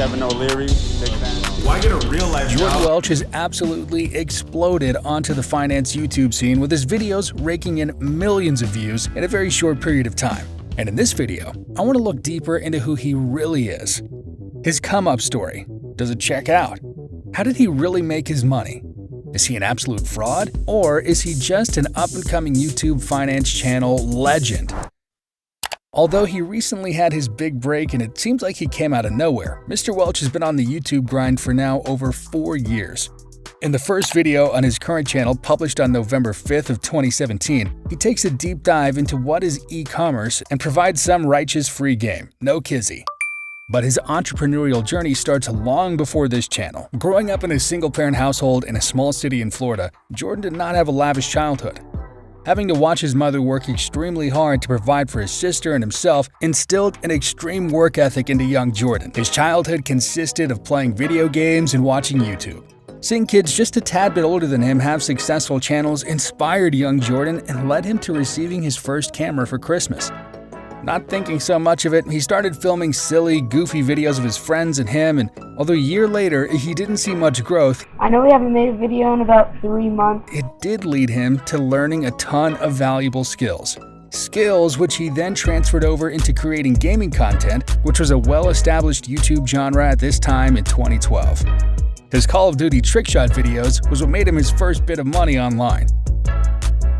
Kevin O'Leary, big fan. Why get a real life job? Jordan Welch has absolutely exploded onto the finance YouTube scene with his videos raking in millions of views in a very short period of time. And in this video, I want to look deeper into who he really is. His come-up story. Does it check out? How did he really make his money? Is he an absolute fraud? Or is he just an up-and-coming YouTube finance channel legend? Although he recently had his big break and it seems like he came out of nowhere, Mr. Welch has been on the YouTube grind for now over 4 years. In the first video on his current channel, published on November 5th of 2017, he takes a deep dive into what is e-commerce and provides some righteous free game, no kizzy. But his entrepreneurial journey starts long before this channel. Growing up in a single-parent household in a small city in Florida, Jordan did not have a lavish childhood. Having to watch his mother work extremely hard to provide for his sister and himself instilled an extreme work ethic into young Jordan. His childhood consisted of playing video games and watching YouTube. Seeing kids just a tad bit older than him have successful channels inspired young Jordan and led him to receiving his first camera for Christmas. Not thinking so much of it, he started filming silly, goofy videos of his friends and him, and although a year later he didn't see much growth, I know we haven't made a video in about 3 months. It did lead him to learning a ton of valuable skills. Skills which he then transferred over into creating gaming content, which was a well-established YouTube genre at this time in 2012. His Call of Duty trickshot videos was what made him his first bit of money online.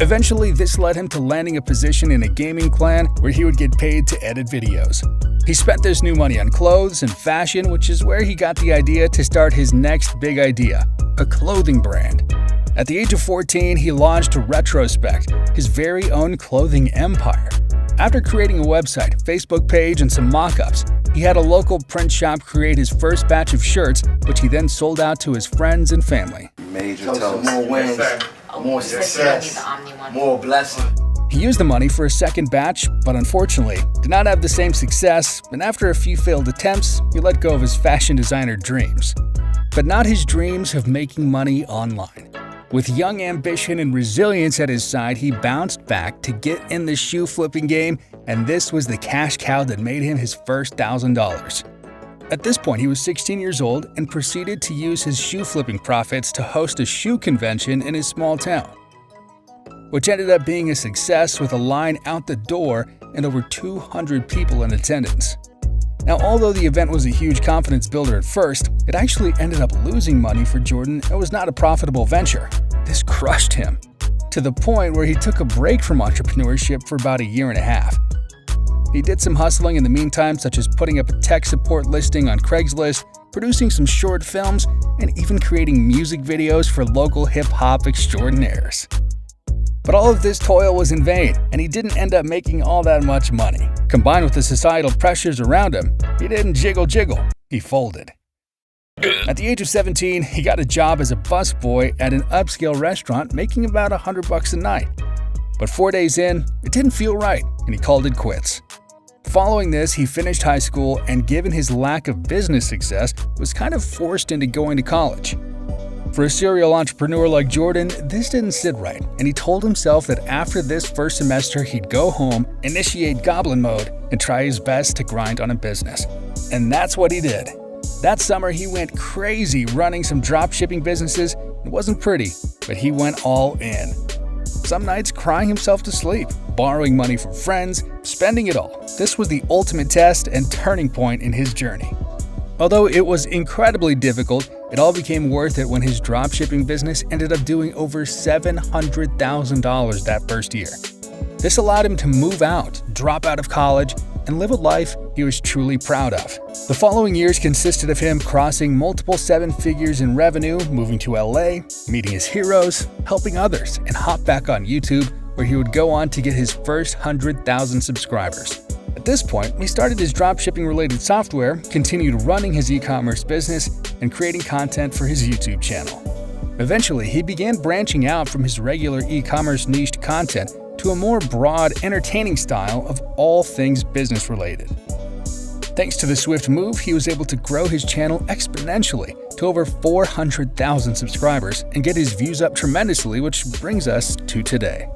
Eventually, this led him to landing a position in a gaming clan where he would get paid to edit videos. He spent this new money on clothes and fashion, which is where he got the idea to start his next big idea, a clothing brand. At the age of 14, he launched Retrospect, his very own clothing empire. After creating a website, Facebook page, and some mock-ups, he had a local print shop create his first batch of shirts, which he then sold out to his friends and family. Major toast. More wins, more success, more blessing. He used the money for a second batch, but unfortunately, did not have the same success, and after a few failed attempts, he let go of his fashion designer dreams. But not his dreams of making money online. With young ambition and resilience at his side, he bounced back to get in the shoe flipping game, and this was the cash cow that made him his first $1,000. At this point, he was 16 years old and proceeded to use his shoe flipping profits to host a shoe convention in his small town, which ended up being a success with a line out the door and over 200 people in attendance. Now, although the event was a huge confidence builder at first, it actually ended up losing money for Jordan and was not a profitable venture. This crushed him, to the point where he took a break from entrepreneurship for about a year and a half. He did some hustling in the meantime, such as putting up a tech support listing on Craigslist, producing some short films, and even creating music videos for local hip-hop extraordinaires. But all of this toil was in vain, and he didn't end up making all that much money. Combined with the societal pressures around him, he didn't jiggle, he folded. At the age of 17, he got a job as a busboy at an upscale restaurant, making about $100 a night. But 4 days in, it didn't feel right, and he called it quits. Following this, he finished high school and, given his lack of business success, was kind of forced into going to college. For a serial entrepreneur like Jordan, this didn't sit right, and he told himself that after this first semester he'd go home, initiate goblin mode, and try his best to grind on a business. And that's what he did. That summer he went crazy running some dropshipping businesses. It wasn't pretty, but he went all in. Some nights crying himself to sleep, borrowing money from friends, spending it all. This was the ultimate test and turning point in his journey. Although it was incredibly difficult, it all became worth it when his dropshipping business ended up doing over $700,000 that first year. This allowed him to move out, drop out of college, and live a life he was truly proud of. The following years consisted of him crossing multiple 7 figures in revenue, moving to LA, meeting his heroes, helping others, and hop back on YouTube, where he would go on to get his first 100,000 subscribers. At this point, he started his dropshipping-related software, continued running his e-commerce business, and creating content for his YouTube channel. Eventually, he began branching out from his regular e-commerce niched content to a more broad, entertaining style of all things business-related. Thanks to the swift move, he was able to grow his channel exponentially to over 400,000 subscribers and get his views up tremendously, which brings us to today.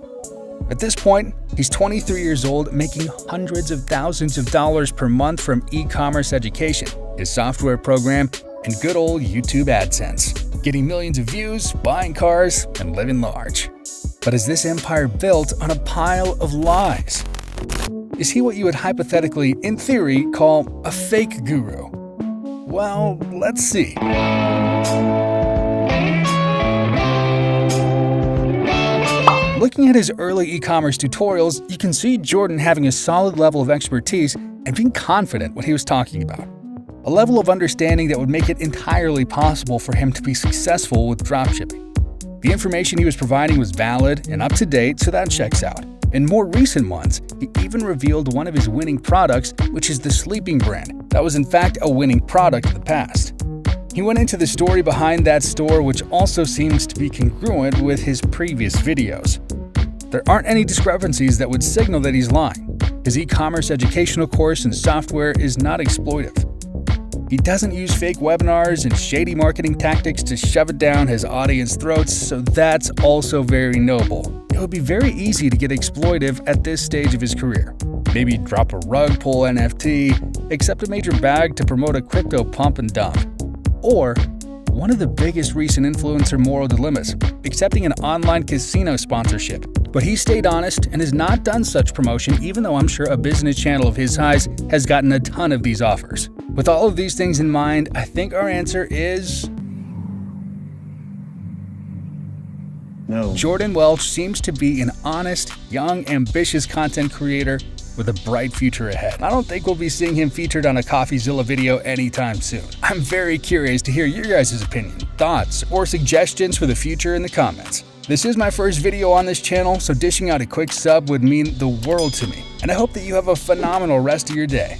At this point, he's 23 years old, making hundreds of thousands of dollars per month from e-commerce education, his software program, and good old YouTube AdSense, getting millions of views, buying cars, and living large. But is this empire built on a pile of lies? Is he what you would hypothetically, in theory, call a fake guru? Well, let's see. Looking at his early e-commerce tutorials, you can see Jordan having a solid level of expertise and being confident what he was talking about. A level of understanding that would make it entirely possible for him to be successful with dropshipping. The information he was providing was valid and up to date, so that checks out. In more recent months, he even revealed one of his winning products, which is the sleeping brand. That was in fact a winning product in the past. He went into the story behind that store, which also seems to be congruent with his previous videos. There aren't any discrepancies that would signal that he's lying. His e-commerce educational course and software is not exploitive. He doesn't use fake webinars and shady marketing tactics to shove it down his audience throats, so that's also very noble. It would be very easy to get exploitive at this stage of his career. Maybe drop a rug pull NFT, accept a major bag to promote a crypto pump and dump. Or one of the biggest recent influencer moral dilemmas, accepting an online casino sponsorship. But he stayed honest and has not done such promotion, even though I'm sure a business channel of his size has gotten a ton of these offers. With all of these things in mind, I think our answer is no. Jordan Welch seems to be an honest, young, ambitious content creator with a bright future ahead. I don't think we'll be seeing him featured on a CoffeeZilla video anytime soon. I'm very curious to hear your guys' opinion, thoughts, or suggestions for the future in the comments. This is my first video on this channel, so dishing out a quick sub would mean the world to me. And I hope that you have a phenomenal rest of your day.